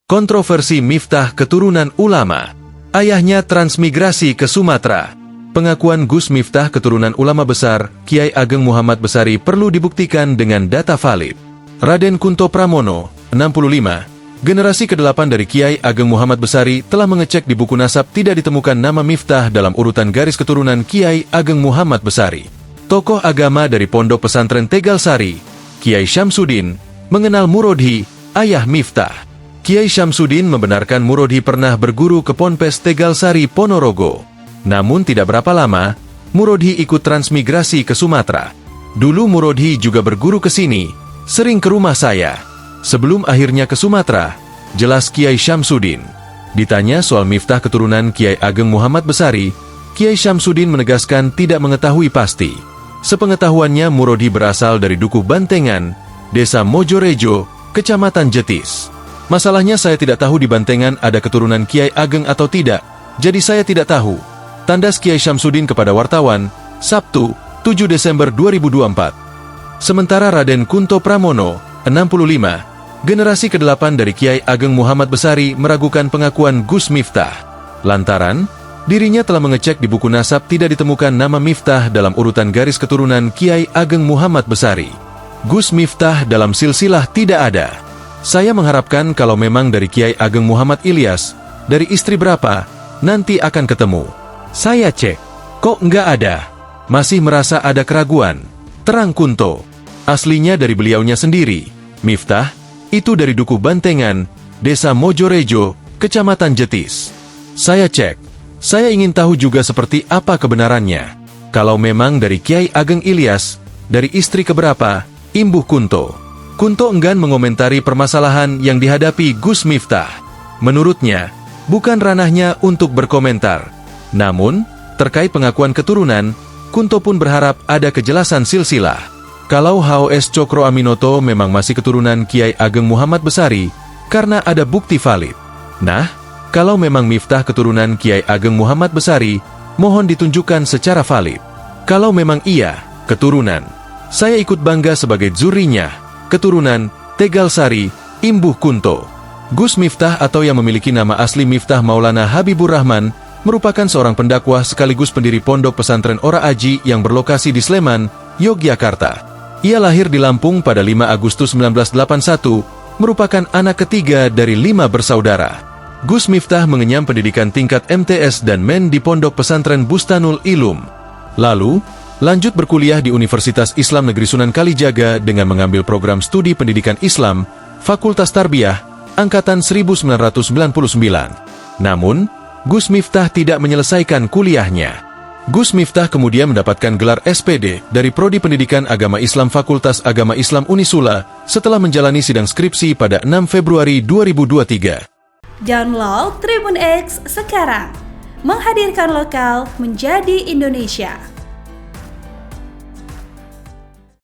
Kontroversi Miftah keturunan ulama. Ayahnya transmigrasi ke Sumatera. Pengakuan Gus Miftah keturunan ulama besar, Kiai Ageng Muhammad Besari perlu dibuktikan dengan data valid. Raden Kunto Pramono, 65, generasi ke-8 dari Kiai Ageng Muhammad Besari telah mengecek di buku nasab tidak ditemukan nama Miftah dalam urutan garis keturunan Kiai Ageng Muhammad Besari. Tokoh agama dari Pondok Pesantren Tegal Sari, Kiai Syamsuddin, mengenal Murodhi, ayah Miftah. Kiai Syamsuddin membenarkan Murodhi pernah berguru ke Ponpes Tegal Sari, Ponorogo. Namun tidak berapa lama, Murodhi ikut transmigrasi ke Sumatera. Dulu Murodhi juga berguru ke sini, sering ke rumah saya. Sebelum akhirnya ke Sumatera, jelas Kiai Syamsuddin. Ditanya soal Miftah keturunan Kiai Ageng Muhammad Besari, Kiai Syamsuddin menegaskan tidak mengetahui pasti. Sepengetahuannya Murodhi berasal dari Dukuh Bantengan, Desa Mojorejo, Kecamatan Jetis. Masalahnya saya tidak tahu di Bantengan ada keturunan Kiai Ageng atau tidak, jadi saya tidak tahu. Tandas Kiai Syamsuddin kepada wartawan, Sabtu, 7 Desember 2024. Sementara Raden Kunto Pramono, 65, generasi ke-8 dari Kiai Ageng Muhammad Besari meragukan pengakuan Gus Miftah. Lantaran, dirinya telah mengecek di buku nasab tidak ditemukan nama Miftah dalam urutan garis keturunan Kiai Ageng Muhammad Besari. Gus Miftah dalam silsilah tidak ada. Saya mengharapkan kalau memang dari Kiai Ageng Muhammad Ilyas, dari istri berapa, nanti akan ketemu. Saya cek, kok nggak ada? Masih merasa ada keraguan. Terang Kunto. Aslinya dari beliaunya sendiri. Miftah, itu dari Dukuh Bantengan, Desa Mojorejo, Kecamatan Jetis. Saya cek. Saya ingin tahu juga seperti apa kebenarannya. Kalau memang dari Kiai Ageng Ilyas, dari istri keberapa, imbuh Kunto. Kunto enggan mengomentari permasalahan yang dihadapi Gus Miftah. Menurutnya, bukan ranahnya untuk berkomentar. Namun, terkait pengakuan keturunan, Kunto pun berharap ada kejelasan silsilah. Kalau HOS Cokro Aminoto memang masih keturunan Kiai Ageng Muhammad Besari, karena ada bukti valid. Nah, kalau memang Miftah keturunan Kiai Ageng Muhammad Besari, mohon ditunjukkan secara valid. Kalau memang iya, keturunan, saya ikut bangga sebagai jurinya. Keturunan, Tegal Sari, imbuh Kunto. Gus Miftah atau yang memiliki nama asli Miftah Maulana Habibur Rahman, merupakan seorang pendakwah sekaligus pendiri Pondok Pesantren Ora Aji yang berlokasi di Sleman, Yogyakarta. Ia lahir di Lampung pada 5 Agustus 1981, merupakan anak ketiga dari 5 bersaudara. Gus Miftah mengenyam pendidikan tingkat MTS dan Men di Pondok Pesantren Bustanul Ilum. Lalu, lanjut berkuliah di Universitas Islam Negeri Sunan Kalijaga dengan mengambil program studi pendidikan Islam, Fakultas Tarbiyah, angkatan 1999. Namun, Gus Miftah tidak menyelesaikan kuliahnya. Gus Miftah kemudian mendapatkan gelar SPD dari Prodi Pendidikan Agama Islam Fakultas Agama Islam Unisula setelah menjalani sidang skripsi pada 6 Februari 2023. Download Tribun X sekarang, menghadirkan lokal menjadi Indonesia.